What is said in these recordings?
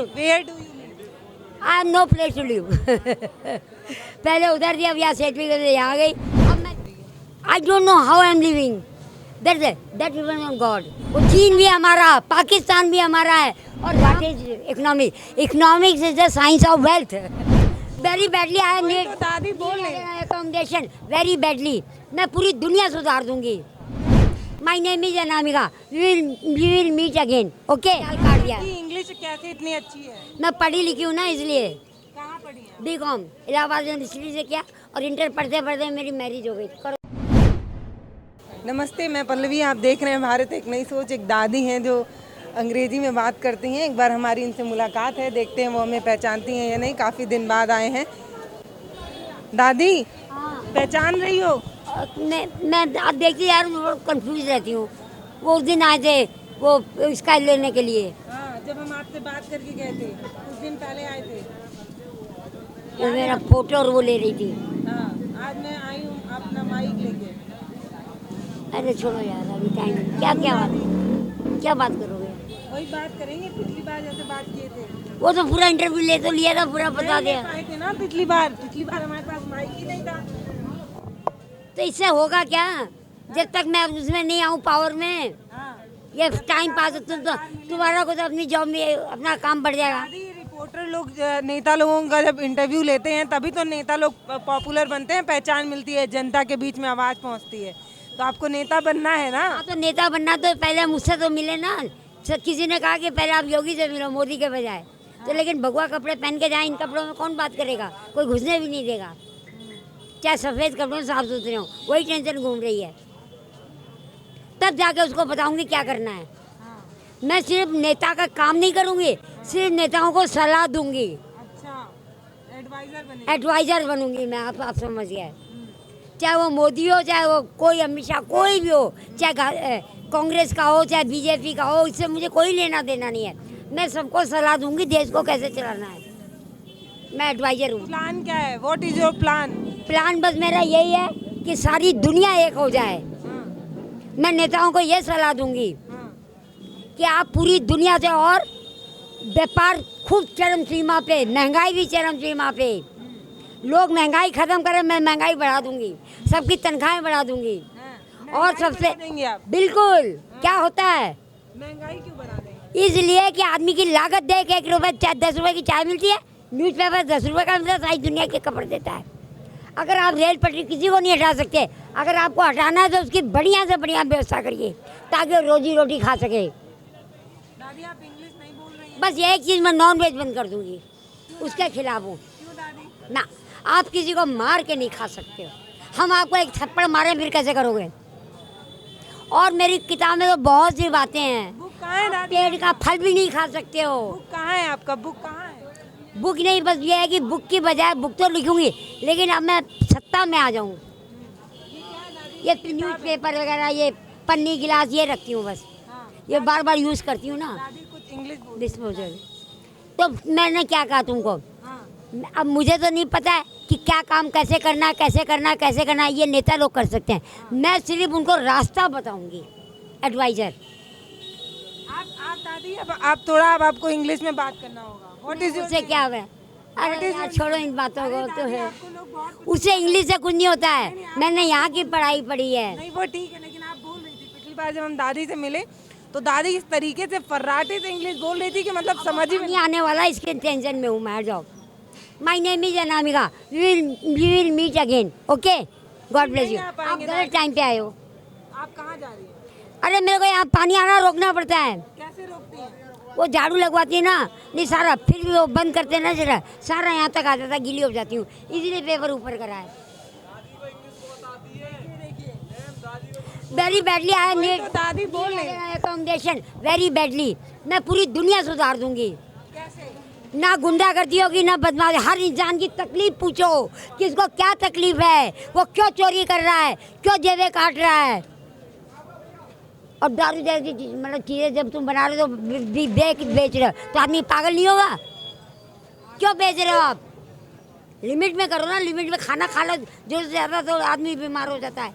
Where do you live? I am no place to live पहले उधर थी, अब यहाँ सेट भी करके यहाँ गई। अब मैं I don't know how I am living, that depends on God. वो चीन भी हमारा, पाकिस्तान भी हमारा है। और what is economics is the science of wealth. Very badly I need तो दादी बोल रही अकोमोडेशन, वेरी बैडली। मैं पूरी दुनिया सुधार दूंगी। My name is Anamika, we will meet again. Okay, काट दिया। कि इंग्लिश कैसे इतनी अच्छी है? मैं पढ़ी लिखी हूँ ना, इसलिए। कहाँ पढ़ी है? बीकॉम इलाहाबाद यूनिवर्सिटी से किया और इंटर पढ़ते पढ़ते मेरी मैरिज हो गई। करो। नमस्ते, मैं पल्लवी। आप देख रहे हैं भारत एक नई सोच। एक दादी हैं जो अंग्रेजी में बात करती हैं। एक बार हमारी इनसे मुलाकात है, देखते हैं वो हमें पहचानती हैं या नहीं। काफ़ी दिन बाद आए हैं। दादी, हाँ, पहचान रही हो? मैं आप देखिए यार, कंफ्यूज रहती हूँ। वो उस दिन आए थे वो इसका लेने के लिए, हाँ, जब हम आपसे बात करके गए थे कुछ दिन पहले आए थे। वो मेरा फोटो और वो ले रही थी। हाँ, आज मैं आई हूँ अपना माइक लेके। अरे छोड़ो यार, अभी टाइम क्या बात करोगे? वही बात करेंगे, पिछली बार जैसे बात किए थे। वो तो पूरा इंटरव्यू ले तो लिया था, पूरा बता दिया। आए थे ना पिछली बार हमारे पास माइक ही नहीं था। तो इससे होगा क्या? जब तक मैं उसमें नहीं आऊँ, पावर में, हाँ, ये टाइम पास तुम्हारा को तो अपनी जॉब में अपना काम बढ़ जाएगा। दादी, रिपोर्टर लोग नेता लोगों का जब इंटरव्यू लेते हैं तभी तो नेता लोग पॉपुलर बनते हैं, पहचान मिलती है, जनता के बीच में आवाज़ पहुंचती है। तो आपको नेता बनना है ना? हाँ, तो नेता बनना तो पहले मुझसे तो मिले ना। किसी ने कहा कि पहले आप योगी से मिलो, मोदी के बजाय। तो लेकिन भगवा कपड़े पहन के जाए, इन कपड़ों में कौन बात करेगा? कोई घुसने भी नहीं देगा। चाहे सफ़ेद कपड़ों साफ सुथरे हो, वही टेंशन घूम रही है। तब जाके उसको बताऊंगी क्या करना है। मैं सिर्फ नेता का काम नहीं करूंगी, सिर्फ नेताओं को सलाह दूंगी। अच्छा, एडवाइजर बने। एडवाइजर बनूंगी मैं। आप समझ गए? चाहे वो मोदी हो, चाहे वो कोई अमित शाह, कोई भी हो, चाहे कांग्रेस का हो, चाहे बीजेपी का हो, इससे मुझे कोई लेना देना नहीं है। मैं सबको सलाह दूंगी देश को कैसे चलाना है। मैं एडवाइजर हूँ। प्लान क्या है? What is your plan? Plan बस मेरा यही है कि सारी दुनिया एक हो जाए। मैं नेताओं को ये सलाह दूंगी कि आप पूरी दुनिया से, और व्यापार खूब चरम सीमा पे, महंगाई भी चरम सीमा पे, लोग महंगाई खत्म करें, मैं महंगाई बढ़ा दूंगी, सबकी तनख्वाहें बढ़ा दूंगी। और सबसे देंगे आप? बिल्कुल। क्या होता है? महंगाई क्यों बढ़ा देंगे? इसलिए कि आदमी की लागत दे के 1 रुपये 10 रुपये की चाय मिलती है, न्यूज़पेपर 10 रुपये का मिलता है, सारी दुनिया के कपड़े देता है। अगर आप रेल पटरी किसी को नहीं हटा सकते, अगर आपको हटाना है तो उसकी बढ़िया से बढ़िया व्यवस्था करिए ताकि रोजी रोटी खा सके। दादी, आप इंग्लिश नहीं बोल रही हैं। बस ये एक चीज़, मैं नॉन वेज बंद कर दूंगी, उसके खिलाफ हूँ। क्यों दादी? ना, आप किसी को मार के नहीं खा सकते हो। हम आपको एक थप्पड़ मारे फिर कैसे करोगे? और मेरी किताब में तो बहुत सी बातें हैं। बुक कहाँ है दादी? पेड़ का फल भी नहीं खा सकते हो। बुक कहाँ है आपका? बुक कहाँ है? बुक नहीं, बस ये है कि बुक की बजाय बुक तो लिखूंगी, लेकिन अब मैं सत्ता में आ जाऊँ। ये न्यूज़पेपर वगैरह, ये पन्नी गिलास, ये रखती हूँ बस। हाँ, ये बार बार यूज़ करती हूँ ना, दादी कुछ इंग्लिश बोल। डिस्पोजल। तो मैंने क्या कहा तुमको? हाँ, अब मुझे तो नहीं पता है कि क्या काम कैसे करना है, कैसे करना है, कैसे करना है। ये नेता लोग कर सकते हैं, मैं सिर्फ उनको रास्ता बताऊंगी। एडवाइजर। आप दादी, अब आप थोड़ा, अब आपको इंग्लिश में बात करना होगा। व्हाट इज उससे क्या है? अरे यार छोड़ो इन बातों को, तो है आपको लोग बहुत उससे इंग्लिश से कुछ नहीं होता है। मैंने यहाँ की पढ़ाई पढ़ी है। नहीं, वो ठीक है, लेकिन आप बोल रही थी पिछली बार जब हम दादी से मिले तो दादी इस तरीके से फर्राटे से इंग्लिश बोल रही थी कि मतलब समझ ही में नहीं आने वाला, इसके टेंशन में हूँ मैं। जाओ। My name is Anamika, we will meet again. Okay, God bless you. नहीं आ आप पाएंगे गलत टाइम पे आए हो। आप कहाँ जा रही हैं? अरे मेरे को यहाँ पानी आना रोकना पड़ता है। कैसे रोकती हैं? वो झाड़ू लगवाती है ना, नहीं सारा, फिर भी वो बंद करते हैं ना, जरा सारा यहाँ तक आ जाता है, गीली हो जाती हूँ, इसीलिए पेपर ऊपर करा है। वेरी बैडली आई नीड तो दादी बोल रही अकोमोडेशन, वेरी बैडली। मैं पूरी दुनिया सुधार दूंगी। कैसे? ना गुंडागर्दी होगी, ना बदमाशी। हर इंसान की तकलीफ पूछो कि इसको क्या तकलीफ है, वो क्यों चोरी कर रहा है, क्यों जेबें काट रहा है। और दारू जैसी मतलब चीज़ें जब तुम बना रहे हो तो बेच रहे हो, तो आदमी पागल नहीं होगा? क्यों बेच रहे हो आप? लिमिट में करो ना, लिमिट में खाना खा लो, जो ज़्यादा तो आदमी बीमार हो जाता है।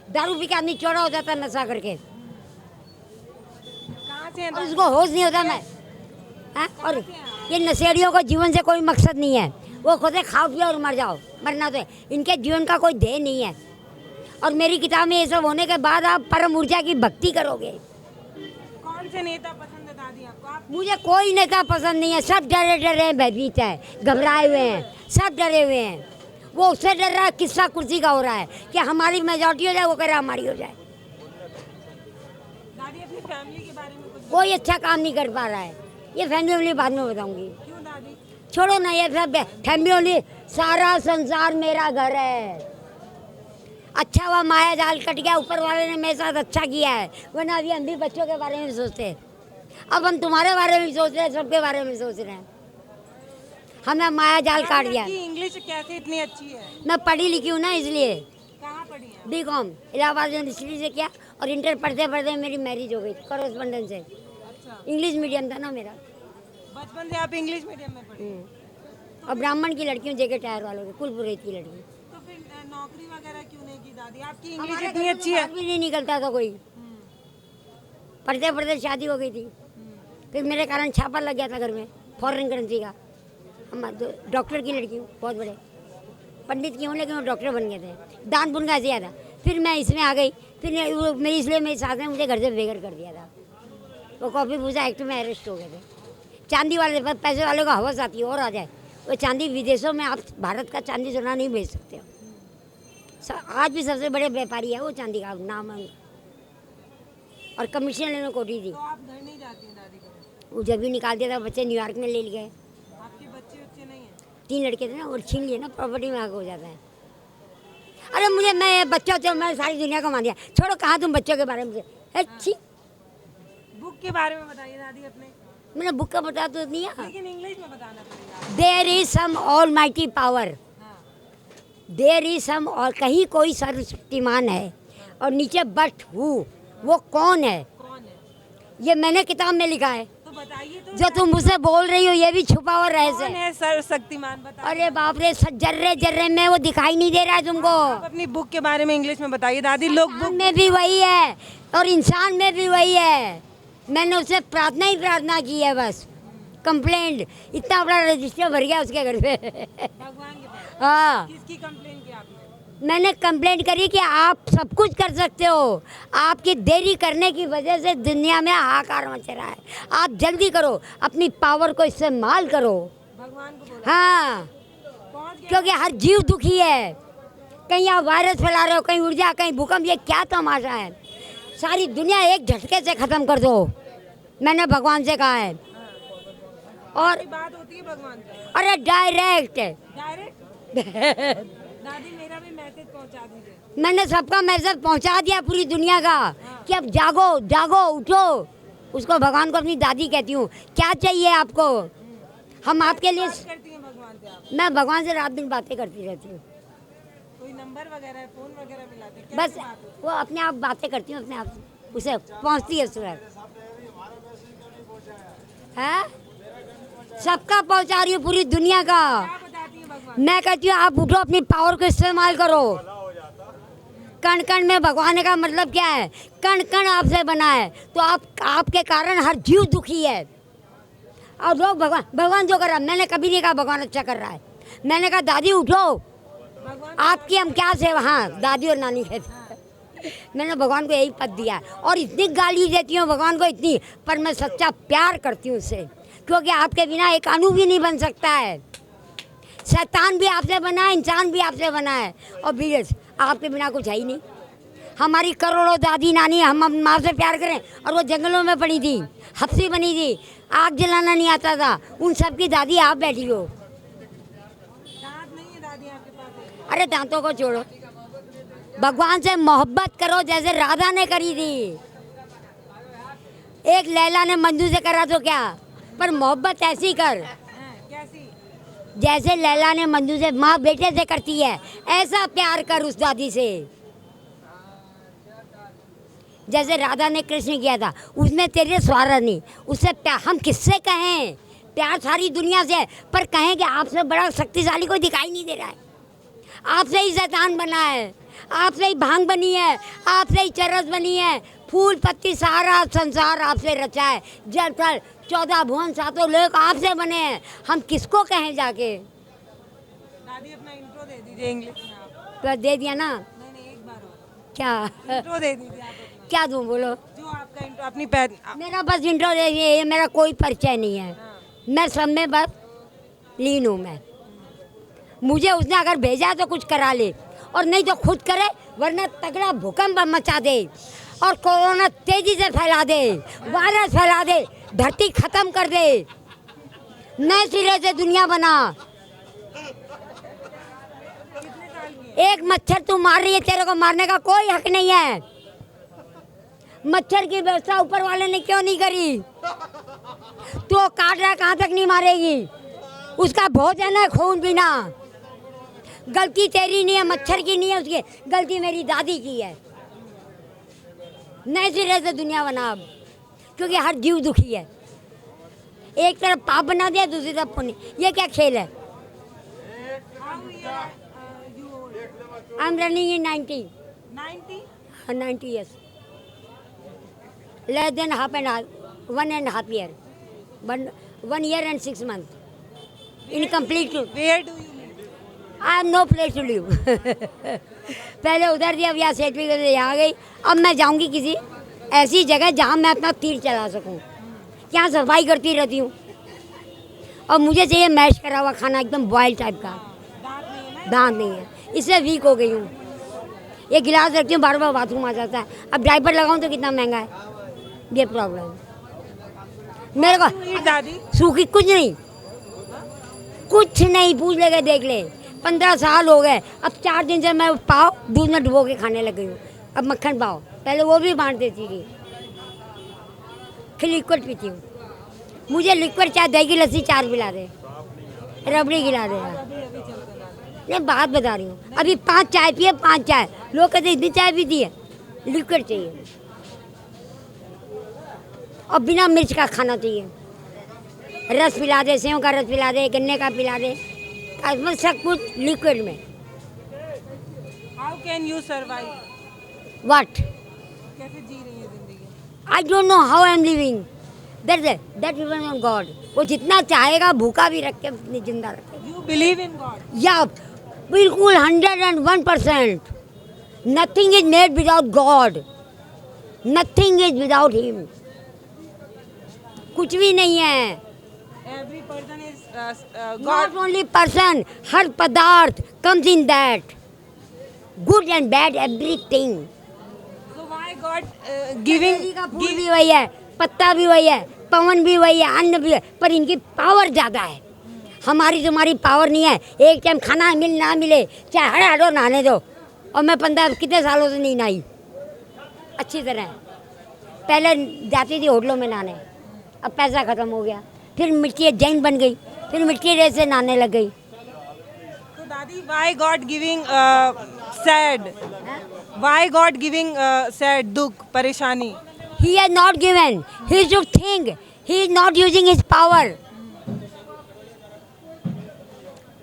दारू पी के आदमी चौड़ा हो जाता है नशा करके, कहाँ से हैं और दादी? उसको होश नहीं होता। मैं हाँ? और ये नशेड़ियों को जीवन से कोई मकसद नहीं है, वो खुद खाओ पियो और मर जाओ, मरना तो है। इनके जीवन का कोई ध्येय नहीं है। और मेरी किताब में ये सब होने के बाद आप परम ऊर्जा की भक्ति करोगे। कौन से नेता पसंद है दादी आपको? आप मुझे कोई नेता पसंद नहीं है, सब डरे डरे हैं, भयभीत है, घबराए हुए हैं, सब डरे हुए हैं। वो उससे डर रहा है, किस्सा कुर्सी का हो रहा है कि हमारी मेजॉरिटी हो जाए, वो कह रहा है हमारी हो जाए। दादी अपनी फैमिली के बारे में कुछ कोई अच्छा काम नहीं कर पा रहा है। ये फैमिली बाद में बताऊंगी, क्यों दादी? छोड़ो ना ये सब फैमिली। सारा संसार मेरा घर है। अच्छा हुआ माया जाल कट गया, ऊपर वाले ने मेरे साथ अच्छा किया है, वरना अभी हम भी बच्चों के बारे में सोचते हैं। अब हम तुम्हारे बारे में सोच रहे हैं, सबके बारे में सोच रहे हैं। हमें माया जाल काट दिया। इंग्लिश कैसे इतनी अच्छी है? मैं पढ़ी लिखी हूँ ना, इसलिए। कहाँ पढ़ी है? बीकॉम इलाहाबाद यूनिवर्सिटी से किया, और इंटर पढ़ते पढ़ते मेरी मैरिज हो गई कॉरेस्पॉन्डेंस से। अच्छा, इंग्लिश मीडियम था ना मेरा। बचपन से आप इंग्लिश मीडियम में पढ़ी? और ब्राह्मण की लड़की हूँ, जेके टायर वालों की, कुलपुरोहित की लड़की। तो फिर नौकरी वगैरह क्यों नहीं की दादी? आपकी इंग्लिश इतनी अच्छी है। भी नहीं निकलता था कोई। पढ़ते पढ़ते शादी हो गई थी, फिर मेरे कारण छापा लग गया था घर में, फॉरेन करेंसी का। हम डॉक्टर की लड़की हूँ, बहुत बड़े पंडित की हूँ, लेकिन वो डॉक्टर बन गए थे। दान पुण्य का ऐसे था। फिर मैं इसमें आ गई, फिर मेरी इसलिए मेरी सास ने मुझे घर से बेघर कर दिया था। वो कॉफी पूजा एक्ट में अरेस्ट हो गए थे। चांदी वाले पैसे वालों का हवस आती है और आ जाए वो चांदी। विदेशों में आप भारत का चांदी सोना नहीं बेच सकते हो। आज भी सबसे बड़े व्यापारी है वो चांदी का नाम है। और कमीशन लेने कोठी थी। तो आप घर नहीं जाती हैं दादी को? वो जब भी निकाल दिया था, बच्चे न्यूयॉर्क में ले गए। आपके बच्चे नहीं हैं? 3 लड़के थे ना, और छीन लिए ना, प्रॉपर्टी में आग हो जाता है। अरे मुझे, मैं बच्चों से मैं सारी दुनिया को मान दिया। छोड़ो, कहाँ तुम बच्चों के बारे में अच्छी। बुक के बारे में बताइए दादी अपने। मैंने बुक का बता तो दिया, लेकिन इंग्लिश में बताना पड़ेगा। There is some almighty power, हाँ। देयर इज सम, और कहीं कोई सर्वशक्तिमान है, और नीचे बट हु, वो कौन है? कौन है? ये मैंने किताब में लिखा है। तो बताइए तो। जो तुम मुझसे बोल रही हो ये भी छुपा हुआ रहस्य कौन है। है सर्वशक्तिमान? बताइए। अरे बाप रे, जर्रे जर्रे में वो दिखाई नहीं दे रहा है तुमको। आप अपनी बुक के बारे में इंग्लिश में बताइए दादी। लोग बुक में भी वही है और इंसान में भी वही है। मैंने उससे प्रार्थना ही प्रार्थना की है बस। कंप्लेंट, इतना बड़ा रजिस्टर भर गया उसके घर पे। भगवान के पास? हाँ, किसकी कंप्लेन की आपने? मैंने कंप्लेंट करी कि आप सब कुछ कर सकते हो, आपकी देरी करने की वजह से दुनिया में हाहाकार मच रहा है। आप जल्दी करो, अपनी पावर को इस्तेमाल करो। भगवान को बोला? हाँ, पहुंच गया? क्योंकि हर जीव दुखी है। कहीं आप वायरस फैला रहे हो, कहीं ऊर्जा, कहीं भूकंप, ये क्या तमाशा है? सारी दुनिया एक झटके से ख़त्म कर दो, मैंने भगवान से कहा है। और बात होती है भगवान से? अरे डायरेक्ट दादी मेरा भी मैसेज पहुंचा दीजिए। मैंने सबका मैसेज पहुंचा दिया पूरी दुनिया का कि अब जागो जागो उठो। उसको भगवान को अपनी दादी कहती हूँ। क्या चाहिए आपको? हम आपके लिए। बात करती हैं भगवान से आप? मैं भगवान से रात दिन बातें करती रहती हूँ। कोई नंबर वगैरह है, फोन वगैरह मिलाते हैं? बस कैसे बात होती वो अपने आप बातें करती हूँ, अपने आप उसे पहुँचती है सूरत है। सबका पहुँचा रही हूँ, पूरी दुनिया का। है? क्या बताती है भगवान? मैं कहती हूँ आप उठो, अपनी पावर को इस्तेमाल करो। कण कण में भगवान का मतलब क्या है? कण कण आपसे बना है, तो आपके कारण हर जीव दुखी है। और लोग भगवान जो कर रहा है, मैंने कभी नहीं कहा भगवान अच्छा कर रहा है। मैंने कहा दादी उठो, भगवान आपकी हम क्या सेवा। हाँ, दादी और नानी कहती। मैंने भगवान को यही पद दिया और इतनी गाली देती हूँ भगवान को, इतनी, पर मैं सच्चा प्यार करती हूँ उससे, क्योंकि आपके बिना एक अणु भी नहीं बन सकता है। शैतान भी आपसे बना है, इंसान भी आपसे बना है, और बीज आपके बिना कुछ है ही नहीं। हमारी करोड़ों दादी नानी हम माँ से प्यार करें, और वो जंगलों में पड़ी थी, हफ्सी बनी थी, आग जलाना नहीं आता था, उन सब की दादी आप बैठी हो। दांत नहीं है दादी आपके पास? अरे दांतों को छोड़ो, भगवान से मोहब्बत करो जैसे राधा ने करी थी। एक लैला ने मंजू से करा तो क्या, पर मोहब्बत ऐसी कर कैसी? जैसे लैला ने मंजू से, माँ बेटे से करती है, ऐसा प्यार कर उस दादी से जैसे राधा ने कृष्ण किया था। उसने तेरे स्वार्थ नहीं, उससे प्यार। हम किससे कहें? प्यार सारी दुनिया से है, पर कहें कि आपसे बड़ा शक्तिशाली कोई दिखाई नहीं दे रहा है। आपसे ही शैतान बना है, आपसे ही भांग बनी है, आपसे ही चरस बनी है, फूल पत्ती सारा संसार आपसे रचा है। जल थल 14 भुवन सातों लोक आपसे बने हैं। हम किसको कहें जाके? दादी अपना इंट्रो दे दीजिए इंग्लिश में आप। तो दे दिया ना। नहीं एक बार और क्या इंट्रो दे दीजिए आप अपना। क्या दूँ बोलो? जो आपका इंट्रो अपनी पैर मेरा बस इंट्रो दे दिए, ये मेरा कोई परिचय नहीं है। मैं सब में बस लीन हूँ मैं। मुझे उसने अगर भेजा तो कुछ करा ले और नहीं तो खुद करे, वरना तगड़ा भूकंप मचा दे और कोरोना तेजी से फैला दे, वायरस फैला दे, धरती खत्म कर दे, नए सिरे से दुनिया बना। एक मच्छर तू मार रही है, तेरे को मारने का कोई हक नहीं है। मच्छर की व्यवस्था ऊपर वाले ने क्यों नहीं करी? तो काट रहा है, कहाँ तक नहीं मारेगी? उसका भोजन है खून पीना। गलती तेरी नहीं है, मच्छर की नहीं है, उसकी गलती मेरी दादी की है। नए सिरे से दुनिया बना अब, क्योंकि हर जीव दुखी है। एक तरफ पाप बना दिया, दूसरी तरफ पुण्य। ये क्या खेल है? I am running in 90 years. Less than half and half, 1.5 year. 1 year and 6 months. Incomplete. Where do you live? I have no place to live. पहले उधर थी, अब यहाँ सर्टिफिकेट से यहाँ गई। अब मैं जाऊँगी किसी ऐसी जगह जहाँ मैं अपना तीर चला सकूँ। यहाँ सफाई करती रहती हूँ और मुझे चाहिए मैश करा हुआ खाना, एकदम बॉयल टाइप का। दांत नहीं है, इससे वीक हो गई हूँ। ये गिलास रखती हूँ, बार बार बाथरूम आ जाता है। अब डायपर लगाऊँ तो कितना महंगा है, ये प्रॉब्लम। मेरे को दादी सूखी कुछ नहीं पूछ लेके देख ले। 15 साल हो गए, अब 4 दिन से मैं पाव दूध में डुबो के खाने लग गई हूँ। अब मक्खन पाव, पहले वो भी बांट देती थी। फिर लिक्विड पीती हूँ। मुझे लिक्विड चाहे दही की लस्सी 4 पिला दे, रबड़ी खिला दे। नहीं बात बता रही हूँ, अभी 5 चाय पिए, 5 चाय। लोग कहते इतनी चाय पीती है, लिक्विड चाहिए और बिना मिर्च का खाना चाहिए। रस पिला दे, सेव का रस पिला दे, गन्ने का पिला दे, सब कुछ लिक्विड में। How can you survive? What? कैसे जी रही है जिंदगी? I don't know how I am living. That depends on God. वो जितना चाहेगा भूखा भी रख के जिंदा रखे। You believe in God? या बिल्कुल 101%. Nothing is made without God. Nothing is without Him. कुछ भी नहीं है। Every person is God. Not only person, हर पदार्थ comes in that. Good and bad, everything. So why God giving? चमेली का फूल भी वही है, पत्ता भी वही है, पवन भी वही है, अन्न भी है, पर इनकी पावर ज़्यादा है। हमारी तुम्हारी पावर नहीं है। एक टाइम खाना मिल ना मिले, चाहे हड़ो नहाने दो। और मैं 15 कितने सालों से नहीं नहाई अच्छी तरह। पहले जाती थी होटलों में नहाने, अब पैसा ख़त्म हो गया। फिर मिट्टी जैन बन गई, फिर मिट्टी रेत से नहाने लग गई। तो दादी why God giving sad? Why God giving sad, दुख, परेशानी? He has not given. He should think. He is not using his power.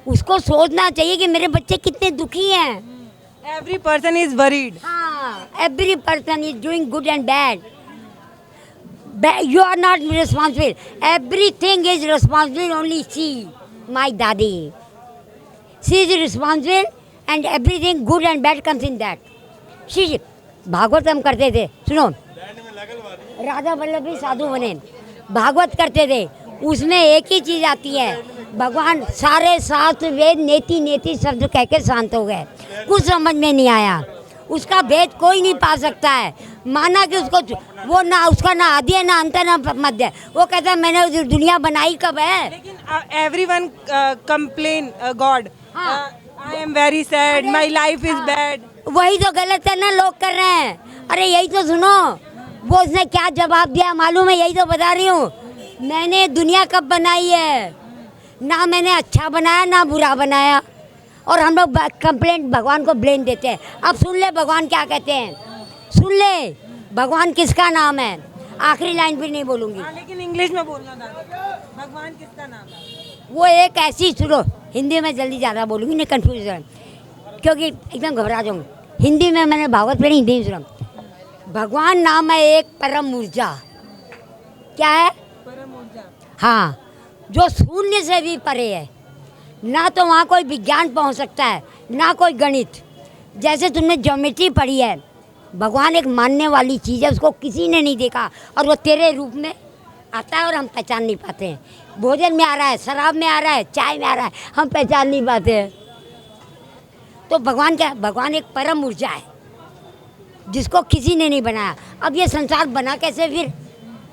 उसको सोचना चाहिए कि मेरे बच्चे कितने दुखी हैं। Every person is worried. हाँ, every person is doing good and bad. You are not responsible. Everything is responsible only she, my daddy. She is responsible and everything good and bad comes in that. She Bhagavat हम करते थे, सुनो। राजा वल्लभ भी साधु बने, भागवत करते थे। उसमें एक ही चीज़ आती है, भगवान सारे शास्त्र वेद नेति नेति शब्द कह के शांत हो गए। कुछ समझ में नहीं आया, उसका भेद कोई नहीं पा सकता है। माना कि उसको वो ना उसका ना आदि है ना अंत है ना मध्य है। वो कहता है मैंने दुनिया बनाई कब है। लेकिन everyone complain God. I am very sad. My life is bad. वही तो गलत है ना, लोग कर रहे हैं। अरे यही तो सुनो, वो उसने क्या जवाब दिया मालूम है? यही तो बता रही हूँ। मैंने दुनिया कब बनाई है? ना मैंने अच्छा बनाया ना बुरा बनाया। और हम लोग कंप्लेंट भगवान को ब्लेम देते हैं। अब सुन ले भगवान क्या कहते हैं, सुन ले भगवान किसका नाम है। आखिरी लाइन भी नहीं बोलूँगी। लेकिन इंग्लिश में बोलना दादी। भगवान किसका नाम है? वो एक ऐसी, सुनो हिंदी में जल्दी ज़्यादा बोलूँगी नहीं कन्फ्यूजन, क्योंकि एकदम घबरा जाऊँगी। हिंदी में मैंने भागवत पढ़ी, हिंदी में सुना। भगवान नाम है एक परम ऊर्जा। क्या है? परम ऊर्जा। हाँ, जो शून्य से भी परे है। ना तो वहाँ कोई विज्ञान पहुँच सकता है, ना कोई गणित। जैसे तुमने ज्योमेट्री पढ़ी है, भगवान एक मानने वाली चीज़ है, उसको किसी ने नहीं देखा और वो तेरे रूप में आता है और हम पहचान नहीं पाते हैं। भोजन में आ रहा है, शराब में आ रहा है, चाय में आ रहा है, हम पहचान नहीं पाते हैं। तो भगवान क्या है? भगवान एक परम ऊर्जा है जिसको किसी ने नहीं बनाया। अब ये संसार बना कैसे? फिर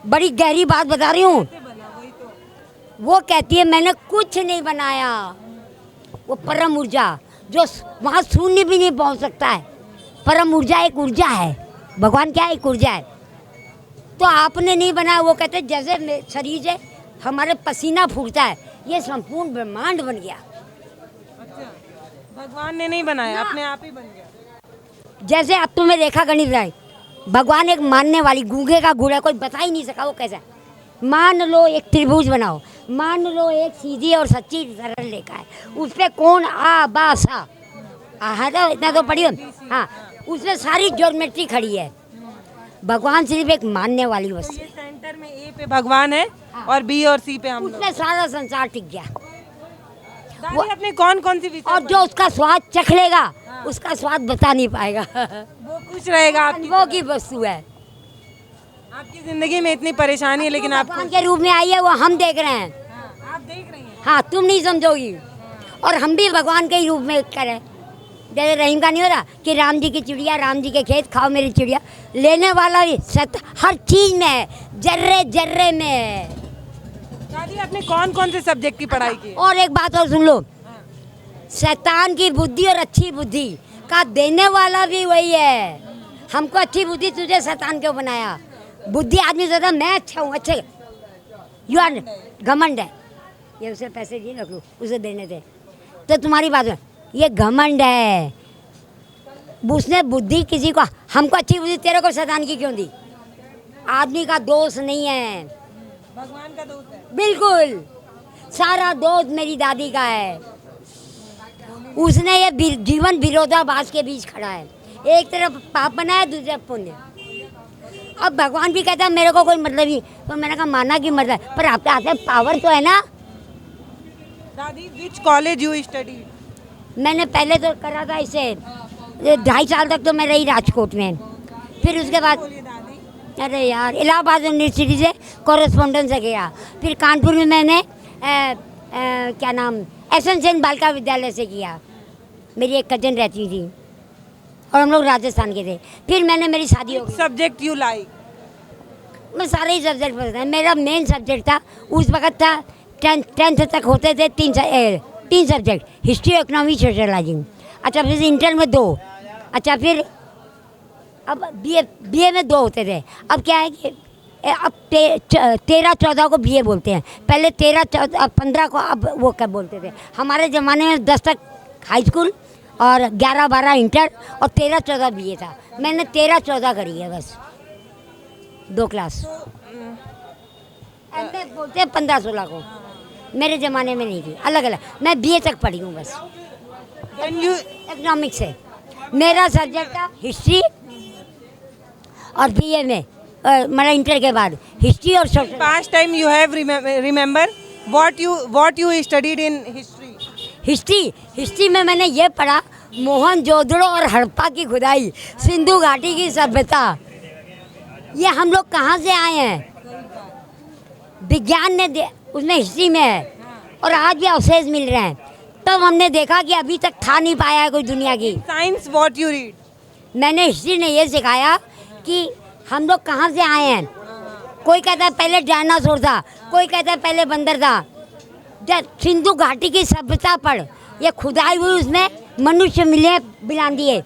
बड़ी गहरी बात बता रही हूँ। वो कहती है मैंने कुछ नहीं बनाया। वो परम ऊर्जा जो वहाँ शून्य भी नहीं पहुँच सकता है। परम ऊर्जा एक ऊर्जा है। भगवान क्या है? एक ऊर्जा है। तो आपने नहीं बनाया। वो कहते हैं जैसे शरीर से हमारे पसीना फूटता है, ये संपूर्ण ब्रह्मांड बन गया। अच्छा, भगवान ने नहीं बनाया, अपने आप ही बन गया। जैसे अब तुम्हें रेखा गणित है, भगवान एक मानने वाली, गूंगे का गूढ़ा कोई बता ही नहीं सका वो कैसा। मान लो एक त्रिभुज बनाओ, मान लो एक सीधी और सच्ची सरल रेखा है, उस पर कौन आ बा सा है तो इतना तो पढ़ी हो। हाँ, उसमें सारी ज्योमेट्री खड़ी है। भगवान सिर्फ एक मानने वाली वस्तु। ये सेंटर में ए पे भगवान है और बी और सी पे हम लोग। उसमें सारा संसार टिक गया। दादी अपने कौन कौन सी विषय और जो उसका स्वाद चख लेगा, उसका स्वाद बता नहीं पाएगा। वो खुश रहेगा। आपकी अनुभव की वस्तु है। आपकी जिंदगी में इतनी परेशानी है, लेकिन आप भगवान के रूप में आई है, वो हम देख रहे हैं। आप देख रही हैं। हाँ, तुम नहीं समझोगी। और हम भी भगवान के ही रूप में करें। जैसे रहीम का नहीं हो रहा कि राम जी की चिड़िया, राम जी के खेत, खाओ मेरी चिड़िया। लेने वाला भी हर चीज में है, जर्रे जर्रे में है। दादी आपने कौन कौन से सब्जेक्ट की पढ़ाई की? और एक बात और सुन लो, शैतान की बुद्धि और अच्छी बुद्धि का देने वाला भी वही है। हमको अच्छी बुद्धि, तुझे शैतान क्यों बनाया? बुद्धि आदमी सोचता मैं अच्छा हूँ, अच्छे यू आर घमंड है। ये उसे पैसे दिए, रख लो, उसे देने थे तो तुम्हारी बात है। ये घमंड है। उसने बुद्धि किसी को, हमको अच्छी बुद्धि, तेरे को शैतान की क्यों दी? आदमी का दोष नहीं है, भगवान का दोस्त है। बिल्कुल सारा दोष मेरी दादी का है। उसने ये जीवन विरोधाभास के बीच खड़ा है। एक तरफ पाप बनाया, दूसरी तरफ पुण्य। अब भगवान भी कहता है मेरे को कोई मतलब ही, तो मैंने कहा माना कि मतलब, पर आपके हाथ में पावर तो है ना। दादी विच कॉलेज यू स्टडी? मैंने पहले तो करा था इसे 2.5 साल तक तो मैं रही राजकोट में। फिर उसके बाद अरे यार इलाहाबाद यूनिवर्सिटी से कॉरेस्पॉन्डेंस से गया। फिर कानपुर में मैंने क्या नाम एसएन बालिका विद्यालय से किया। मेरी एक कजन रहती थी और हम लोग राजस्थान के थे। फिर मैंने मेरी शादी हो गई। Subject you like? मैं सारे ही सब्जेक्ट पढ़ता है। मेरा मेन सब्जेक्ट था उस वक्त था 10th तक होते थे 3 सब्जेक्ट, हिस्ट्री, इकोनॉमी, सोशलाइजिंग। अच्छा, फिर इंटर में 2। अच्छा, फिर अब बीए में 2 होते थे। अब क्या है कि अब 13-14 को बीए बोलते हैं। पहले 13-15 को अब वो क्या बोलते थे। हमारे ज़माने में 10 तक हाई स्कूल और 11-12 इंटर और 13-14 बीए था। मैंने 13-14 करी है बस, 2 क्लास। एमए बोलते हैं 15-16 को। मेरे ज़माने में नहीं थी, अलग अलग। मैं बीए तक पढ़ी हूँ बस। इकोनॉमिक्स है मेरा सब्जेक्ट था, हिस्ट्री। और बीए में मतलब इंटर के बाद हिस्ट्री और social. Past time you have remember what you studied in history? History में मैंने ये पढ़ा, मोहनजोदड़ो और हड़प्पा की खुदाई, सिंधु घाटी की सभ्यता। ये हम लोग कहाँ से आए हैं? विज्ञान ने उसमें हिस्ट्री में है और आज भी अवशेष मिल रहे हैं। तब हमने देखा कि अभी तक था नहीं पाया है कोई दुनिया की। Science what you read? मैंने हिस्ट्री ने ये सिखाया कि हम लोग कहाँ से आए हैं। कोई कहता है पहले डायनासोर था, कोई कहता है पहले बंदर था। जब सिंधु घाटी की सभ्यता पढ़, ये खुदाई हुई, उसमें मनुष्य मिले बिलांदिए।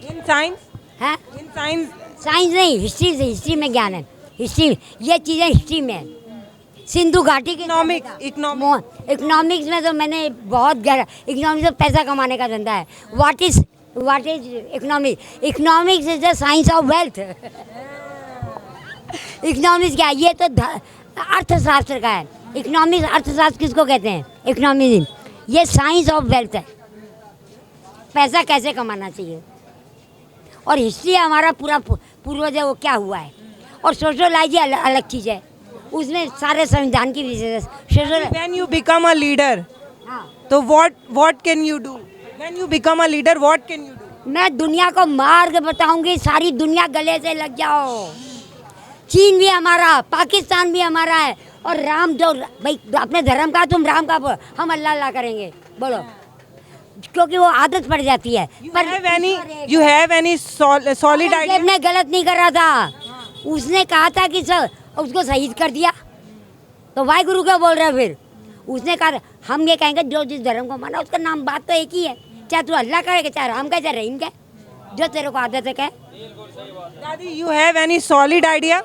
इन साइंस है इन साइंस साइंस नहीं, हिस्ट्री से, हिस्ट्री में ज्ञान है। हिस्ट्री ये चीज़ें हिस्ट्री में है। सिंधु घाटी की इकोनॉमिक्स में तो मैंने बहुत गहरा, इकोनॉमिक्स में पैसा कमाने का धंधा है। What is economics? Economics is the science of wealth. Economics क्या है? ये तो अर्थशास्त्र का है। इकोनॉमिक्स, अर्थशास्त्र किसको कहते हैं? इकोनॉमिक्स। ये साइंस ऑफ वेल्थ है, पैसा कैसे कमाना चाहिए। और हिस्ट्री हमारा पूरा पूर्वज है वो क्या हुआ है। और सोशलाइज अलग चीज़ है, उसमें सारे संविधान की विशेष social. When you become a leader, हाँ, तो what can you do? When you become a leader what can you do? मैं दुनिया को मार्ग बताऊंगी, सारी दुनिया गले से लग जाओ। चीन भी हमारा, पाकिस्तान भी हमारा है। और राम जो भाई अपने धर्म का, तुम राम का बोलो, हम अल्लाह अल्लाह करेंगे बोलो, क्योंकि वो आदत पड़ जाती है। पर you have any solid idea? ने गलत नहीं कर रहा था, उसने कहा था कि सर उसको शहीद कर दिया, तो वाहिगुरु क्या बोल रहे हैं फिर? उसने कहा हम ये कहेंगे जो जिस धर्म को माना उसका नाम, बात तो एक ही है, चाहे तू अल्लाह कहे, चाहे राम कहे, चाहे रहीम कहे, जो तेरे को आदत है कहे। दादी, you have any solid idea?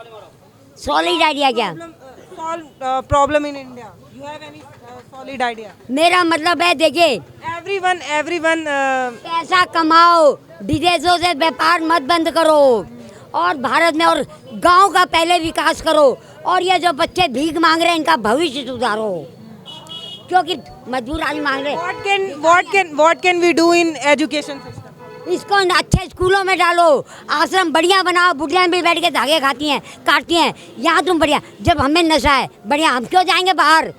Solid idea क्या? Problem in India, you have any solid idea? मेरा मतलब है, देखिए, एवरीवन पैसा कमाओ, विदेशों से व्यापार मत बंद करो, और भारत में और गांव का पहले विकास करो, और ये जो बच्चे भीख मांग रहे हैं इनका भविष्य सुधारो, क्योंकि मजबूर आदमी मांग रहे हैं। what can we do in education system? इसको अच्छे स्कूलों में डालो, आश्रम बढ़िया बनाओ, बुढ़ियाँ भी बैठ के धागे खाती हैं, काटती हैं। यहाँ तुम बढ़िया, जब हमें नशा है बढ़िया, हम क्यों जाएंगे बाहर?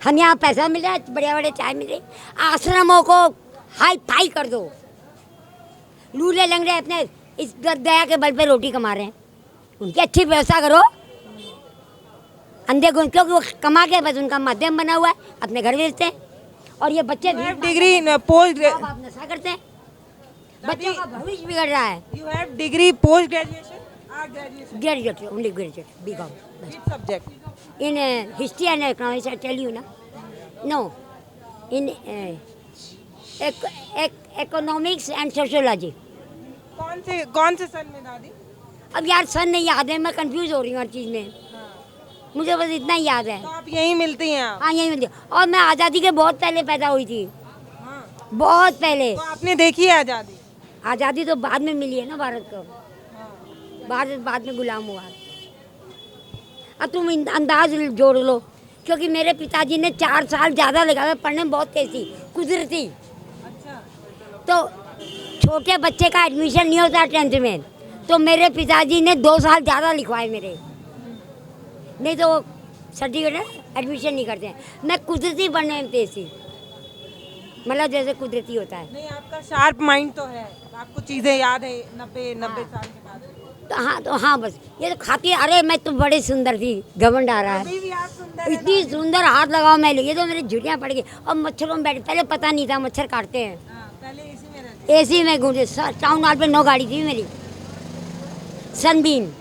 हम यहाँ पैसा मिल रहा है, बढ़िया बढ़िया चाय मिल रही, आश्रमों को हाई फाई कर दो। लूले लंगड़े अपने इस दया के बल पे रोटी कमा रहे हैं, उनकी अच्छी व्यवस्था करो। अंधे गुण, क्योंकि वो कमा के बस उनका माध्यम बना हुआ है, अपने घर भेजते हैं, और ये बच्चे डिग्री इन पोस्ट नशा करते हैं, बच्चों का भविष्य बिगड़ रहा है। You have degree post graduation? Graduate, only graduate, BCom subject in history and economics, I tell you ना, no, in economics and sociology. कौन से सन में दादी? अब यार सन नहीं याद है, मैं कंफ्यूज हो रही हूँ हर चीज़ में, मुझे बस इतना ही याद है। तो आप यहीं मिलती हैं? हाँ, यहीं मिलती, और मैं आज़ादी के बहुत पहले पैदा हुई थी। हाँ। बहुत पहले। तो आपने देखी है आज़ादी? आज़ादी तो बाद में मिली है ना भारत को, भारत बाद में गुलाम हुआ। अब तुम अंदाज जोड़ लो, क्योंकि मेरे पिताजी ने 4 साल ज़्यादा लगा, पढ़ने में बहुत तेज थी, कुदरती। अच्छा। तो छोटे बच्चे का एडमिशन नहीं होता 10th में, तो मेरे पिताजी ने 2 साल ज़्यादा लिखवाए मेरे, नहीं तो वो सर्टिफिकेट एडमिशन नहीं करते हैं। मैं कुदरती पढ़ने में तेज थी, मतलब जैसे कुदरती होता है। नहीं, आपका शार्प माइंड तो है, आपको चीज़ें याद है 90 साल के बाद। तो हाँ बस ये तो खाती है। अरे मैं तो बड़ी सुंदर थी, घमंड आ रहा है, अभी भी आप सुंदर हैं। इतनी सुंदर, हाथ लगाओ मैं, ये तो मेरी झुर्रियाँ पड़ गई। और मच्छरों में बैठ, पहले पता नहीं था मच्छर काटते हैं, पहले एसी में रहते? एसी में घूमते, टाउन हॉल पे 9 गाड़ी थी मेरी, सनबीन,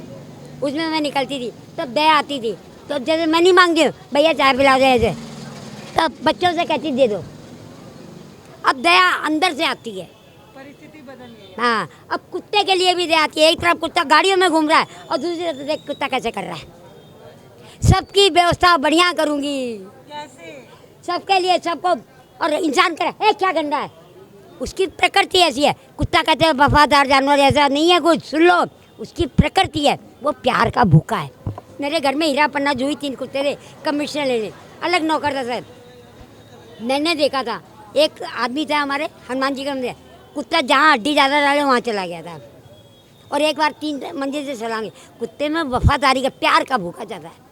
उसमें मैं निकलती थी, तब दया आती थी। तो जैसे मैं नहीं मांगती हूँ भैया चाय पिला दे ऐसे, तब बच्चों से कहती दे दो। अब दया अंदर से आती है, परिस्थिति बदल गई है। हाँ। अब कुत्ते के लिए भी दया आती है, एक तरफ कुत्ता गाड़ियों में घूम रहा है और दूसरी तरफ देख कुत्ता कैसे कर रहा है। सबकी व्यवस्था बढ़िया करूँगी, कैसे? सबके लिए, सबको। और इंसान करे क्या गंदा है, उसकी प्रकृति ऐसी है। कुत्ता कहते हैं वफादार जानवर, ऐसा नहीं है कुछ, सुन लो, उसकी प्रकृति है, वो प्यार का भूखा है। मेरे घर में हीरा पन्ना जूही 3 कुत्ते थे, कमिश्नर लेने, अलग नौकर था साहब। मैंने देखा था, एक आदमी था हमारे हनुमान जी का मंदिर, कुत्ता जहाँ हड्डी ज़्यादा डाले वहाँ चला गया था, और एक बार 3 मंजिल से चलाएंगे। कुत्ते में वफादारी का, प्यार का भूखा ज़्यादा है।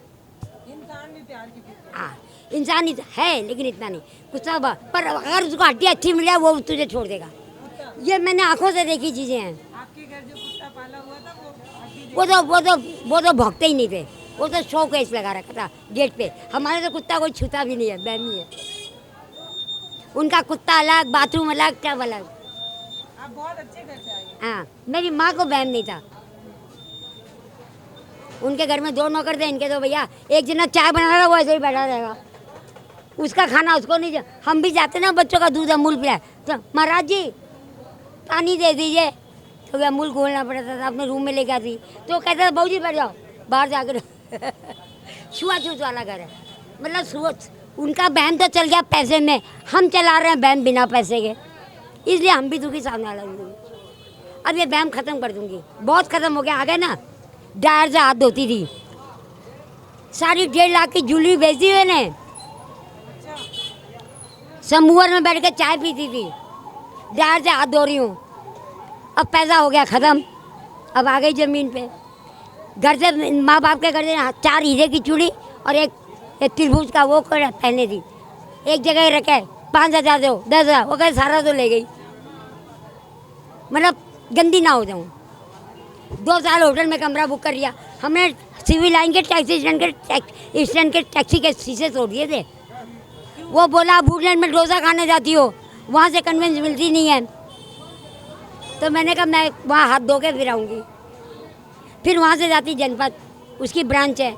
इंसान भी प्यार की भूख। हाँ, इंसान ही है लेकिन इतना नहीं। कुत्ता पर अगर उसको हड्डी अच्छी मिल जाए वो तुझे छोड़ देगा। ये मैंने आंखों से देखी चीज़ें हैं। आपके घर जो कुत्ता पाला हुआ था वो तो भौंकते ही नहीं थे, वो तो शो केस लगा रखा था गेट पे। हमारे तो कुत्ता कोई छूता भी नहीं है, बैमी है। उनका कुत्ता अलग, बाथरूम अलग, सब अलग। आप बहुत अच्छे घर से आए। हाँ, मेरी माँ को बहम नहीं था। उनके घर में 2 नौकर थे, इनके तो भैया एक जना चाय बना रहा वो ऐसे ही बैठा रहेगा, उसका खाना उसको नहीं। हम भी जाते ना बच्चों का दूध अमूल पिलाए, तो महाराज जी पानी दे दीजिए, तो अमूल घोलना पड़ता था, अपने रूम में लेके आती। तो कहता था बहू जी बैठ जाओ बाहर जाकर छुआछूत वाला घर है, मतलब सोच। उनका बहम तो चल गया पैसे में, हम चला रहे हैं बहम बिना पैसे के, इसलिए हम भी दुखी सामने वाला दूँगी। अब ये बहम ख़त्म कर दूँगी, बहुत ख़त्म हो गया। आ गए ना, डायर से हाथ धोती थी, सारी 1.5 लाख की ज्वेलरी बेची मैंने, समूहर में बैठ के चाय पीती थी, डायर से हाथ धो रही हूँ। अब पैसा हो गया ख़त्म, अब आ गई ज़मीन पे। घर से माँ बाप के घर से 4 हीरे की चूड़ी और एक त्रिभुज का वो पहने थी, एक जगह रखे 5,000 दो 10,000, वो कहे सारा तो ले गई। मतलब गंदी ना हो जाऊँ। 2 साल होटल में कमरा बुक कर लिया हमने, सिविल लाइन के टैक्सी स्टैंड के टैक्सी के शीशे तोड़ दिए थे। वो बोला आप वुडलैंड में डोसा खाने जाती हो, वहाँ से कन्वेंस मिलती नहीं है। तो मैंने कहा मैं वहाँ हाथ धो के फिर आऊँगी। फिर वहाँ से जाती जनपद, उसकी ब्रांच है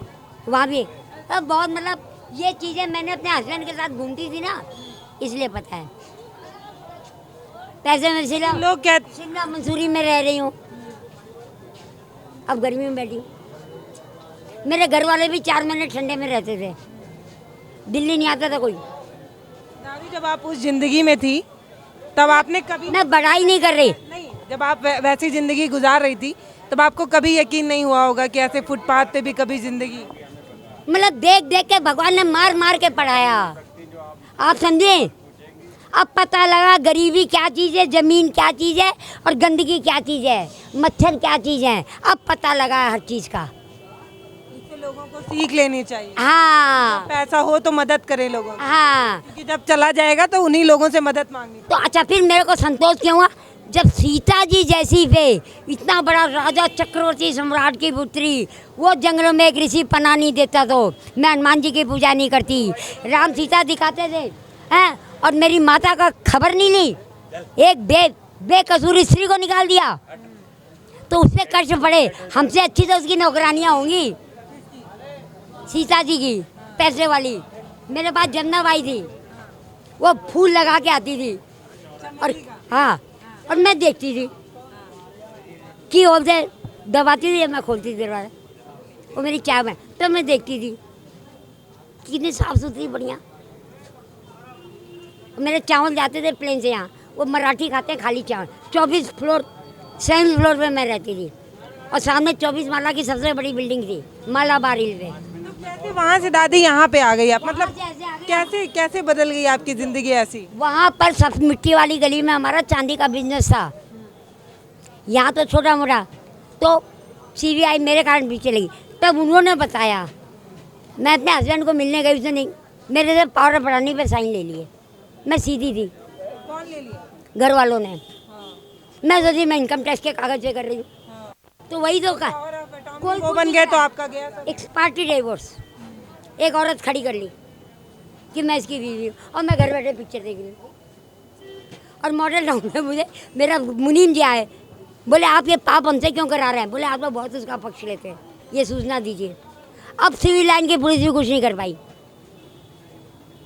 वहाँ भी। अब बहुत मतलब ये चीज़ें मैंने अपने हस्बैंड के साथ घूमती थी ना, इसलिए पता है। पैसे में लोग क्या शिमला मंसूरी में रह रही हूँ, अब गर्मी में बैठी हूँ। मेरे घर वाले भी 4 महीने ठंडे में रहते थे, दिल्ली नहीं आता था कोई। दादी जब आप उस जिंदगी में थी तब आपने कभी मैं बड़ाई नहीं कर रही। नहीं, जब आप वैसी जिंदगी गुजार रही थी तब आपको कभी यकीन नहीं हुआ होगा कि ऐसे फुटपाथ पे भी कभी जिंदगी, मतलब देख देख के भगवान ने मार मार के पढ़ाया, आप समझे। अब पता लगा गरीबी क्या चीज़ है, ज़मीन क्या चीज़ है और गंदगी क्या चीज़ है, मच्छर क्या चीज़ है। अब पता लगा हर चीज़ का। इससे लोगों को सीख लेनी चाहिए। हाँ पैसा हो तो मदद करे लोगों की, हाँ। क्योंकि जब चला जाएगा तो उन्हीं लोगों से मदद मांगनी। तो अच्छा फिर मेरे को संतोष क्यों हुआ जब सीता जी जैसी पे इतना बड़ा राजा चक्रवर्ती सम्राट की पुत्री वो जंगलों में एक ऋषि पनाह नहीं देता तो मैं हनुमान जी की पूजा नहीं करती। राम सीता दिखाते थे हैं और मेरी माता का खबर नहीं ली, एक बेकसूर स्त्री को निकाल दिया तो उससे कष्ट पड़े। हमसे अच्छी तो उसकी नौकरानियाँ होंगी, सीता जी की पैसे वाली। मेरे पास जमुनाबाई थी, वो फूल लगा के आती थी और हाँ, और मैं देखती थी कि होल से दबाती थी, मैं खोलती थी दरवाजा, वो मेरी चाय में, तो मैं देखती थी कितनी साफ सुथरी बढ़िया। मेरे चावल जाते थे प्लेन से यहाँ, वो मराठी खाते हैं खाली चावल। 24 फ्लोर 7 फ्लोर पे मैं रहती थी और सामने 24 माला की सबसे बड़ी बिल्डिंग थी मालाबार हिल पे। तो कैसे वहाँ से दादी यहाँ पे आ गई आप, मतलब कैसे कैसे बदल गई आपकी जिंदगी ऐसी? वहाँ पर सब मिट्टी वाली गली में हमारा चांदी का बिजनेस था, यहाँ तो छोटा मोटा। तो CBI मेरे कारण पीछे लगी, तब उन्होंने बताया। मैं अपने हस्बैंड को मिलने गई, उसने नहीं, मेरे से पावर पढ़ाने पे साइन ले लिए। मैं सीधी थी, कौन ले लिया? घर वालों ने। हाँ। मैं सोची मैं इनकम टैक्स के कागज पे कर रही हूँ, हाँ। तो वही तो का और अब अटॉर्नी वो बन गए तो आपका गया सब। एक पार्टी डिवोर्स, एक औरत खड़ी कर ली कि मैं इसकी बीवी हूँ और मैं घर बैठे पिक्चर देख रही हूँ। और मॉडल टाउन में मुझे मेरा मुनीम जी आए, बोले आप ये पाप हमसे क्यों करा रहे हैं? बोले आप लोग बहुत उसका पक्ष लेते हैं, ये सूचना दीजिए। अब सिविल लाइन की पुलिस भी कुछ नहीं कर पाई।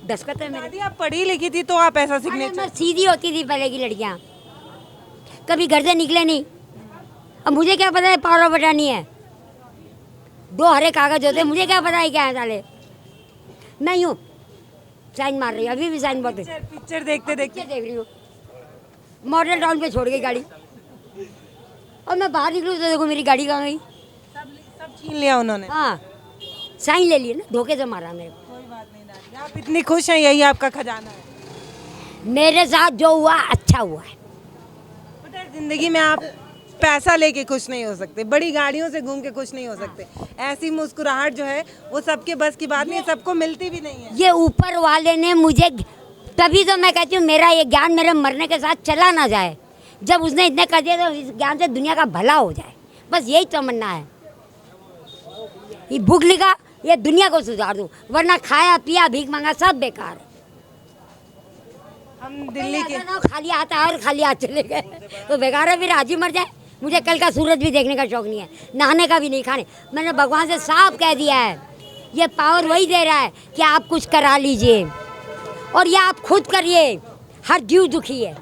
दस्खत है मेरे। दादी आप पढ़ी लिखी थी तो आप ऐसा अरे सिग्नेचर। मैं सीधी होती थी पहले की लड़कियाँ, कभी घर से निकले नहीं। अब मुझे क्या पता है पावर ऑफ अटॉर्नी है, 2 हरे कागज होते, मुझे क्या पता है क्या है साले। मैं यूँ साइन मार रही हूँ, अभी भी साइन बहुत पिक्चर देखते देखते देख रही हूँ। मॉडल टाउन पे छोड़ गई गाड़ी और मैं बाहर निकलूँ तो देखो मेरी गाड़ी कहाँ गई। सब छीन लिया उन्होंने। हाँ, साइन ले लिए ना, धोखे से मारा मेरे को। कोई बात नहीं दादी, आप इतनी खुश हैं, यही आपका खजाना है। मेरे साथ जो हुआ अच्छा हुआ है। पता है जिंदगी में आप पैसा लेके खुश नहीं हो सकते, बड़ी गाड़ियों से घूम के खुश नहीं हो सकते। ऐसी मुस्कुराहट जो है वो सबके बस की बात नहीं है, सबको मिलती भी नहीं है। ये ऊपर वाले ने मुझे, तभी तो मैं कहती हूँ मेरा ये ज्ञान मेरे मरने के साथ चला ना जाए। जब उसने इतने कर दिया तो इस ज्ञान से दुनिया का भला हो जाए, बस यही तमन्ना है। ये भूख लिखा, ये दुनिया को सुधार दूँ, वरना खाया पिया भीख मांगा सब बेकार है। हम दिल्ली के खाली हाथ आए और खाली हाथ चले गए तो बेकार है, फिर आज ही मर जाए। मुझे कल का सूरज भी देखने का शौक नहीं है, नहाने का भी नहीं, खाने। मैंने भगवान से साफ कह दिया है, ये पावर वही दे रहा है कि आप कुछ करा लीजिए और ये आप खुद करिए। हर जीव दुखी है।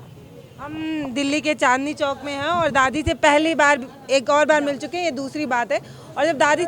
हम दिल्ली के चांदनी चौक में हैं और दादी से पहली बार, एक और बार मिल चुके हैं, ये दूसरी बात है। और जब दादी से